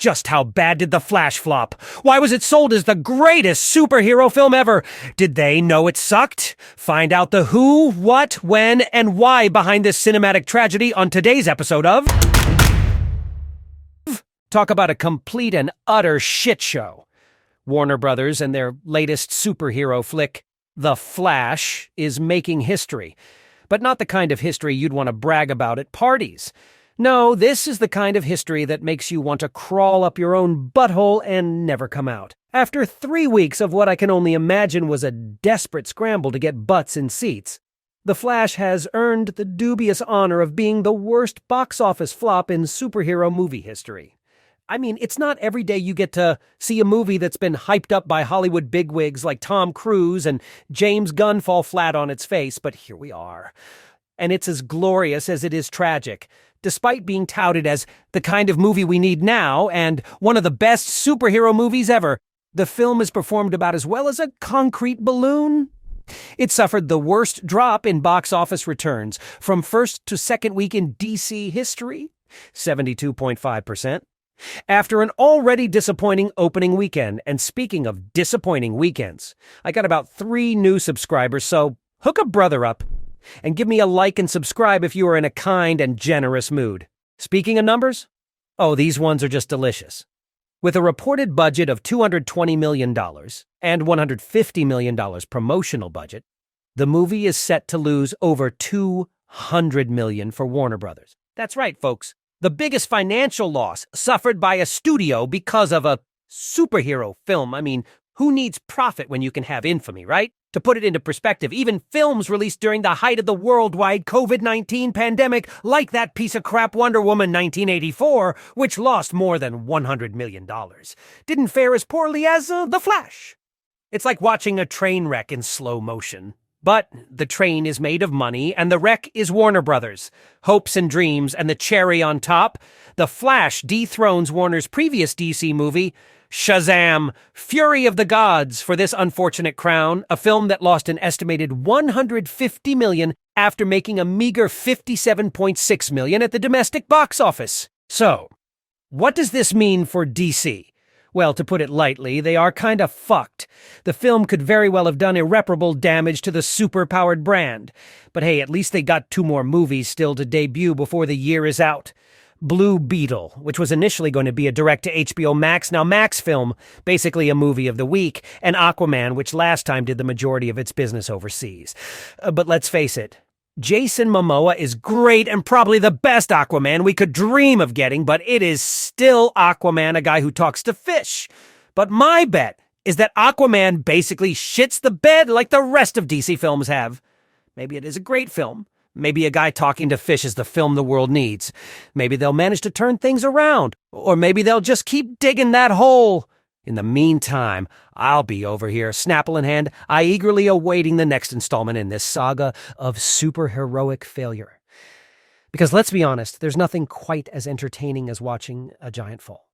Just how bad did The Flash flop? Why was it sold as the greatest superhero film ever? Did they know it sucked? Find out the who, what, when, and why behind this cinematic tragedy on today's episode of... Talk about a complete and utter shit show. Warner Brothers and their latest superhero flick, The Flash, is making history. But not the kind of history you'd want to brag about at parties. No, this is the kind of history that makes you want to crawl up your own butthole and never come out. After 3 weeks of what I can only imagine was a desperate scramble to get butts in seats, The Flash has earned the dubious honor of being the worst box office flop in superhero movie history. I mean, it's not every day you get to see a movie that's been hyped up by Hollywood bigwigs like Tom Cruise and James Gunn fall flat on its face, but here we are. And it's as glorious as it is tragic. Despite being touted as the kind of movie we need now and one of the best superhero movies ever, the film has performed about as well as a concrete balloon. It suffered the worst drop in box office returns from first to second week in DC history, 72.5%. After an already disappointing opening weekend, and speaking of disappointing weekends, I got about 3 new subscribers, so hook a brother up. And give me a like and subscribe if you are in a kind and generous mood. Speaking of numbers, oh, these ones are just delicious. With a reported budget of $220 million and $150 million promotional budget, the movie is set to lose over $200 million for Warner Brothers. That's right, folks. The biggest financial loss suffered by a studio because of a superhero film. I mean, who needs profit when you can have infamy, right? To put it into perspective, even films released during the height of the worldwide COVID-19 pandemic, like that piece of crap Wonder Woman 1984, which lost more than $100 million, didn't fare as poorly as The Flash. It's like watching a train wreck in slow motion. But the train is made of money, and the wreck is Warner Brothers. Hopes and dreams, and the cherry on top, The Flash dethrones Warner's previous DC movie, Shazam! Fury of the Gods, for this unfortunate crown, a film that lost an estimated $150 million after making a meager $57.6 million at the domestic box office. So, what does this mean for DC? Well, to put it lightly, they are kinda fucked. The film could very well have done irreparable damage to the super-powered brand. But hey, at least they got 2 more movies still to debut before the year is out. Blue Beetle, which was initially going to be a direct-to-HBO Max, now Max film, basically a movie of the week, and Aquaman, which last time did the majority of its business overseas. But let's face it, Jason Momoa is great and probably the best Aquaman we could dream of getting, but it is still Aquaman, a guy who talks to fish. But my bet is that Aquaman basically shits the bed like the rest of DC films have. Maybe it is a great film. Maybe a guy talking to fish is the film the world needs. Maybe they'll manage to turn things around. Or maybe they'll just keep digging that hole. In the meantime, I'll be over here, Snapple in hand, eagerly awaiting the next installment in this saga of superheroic failure. Because let's be honest, there's nothing quite as entertaining as watching a giant fall.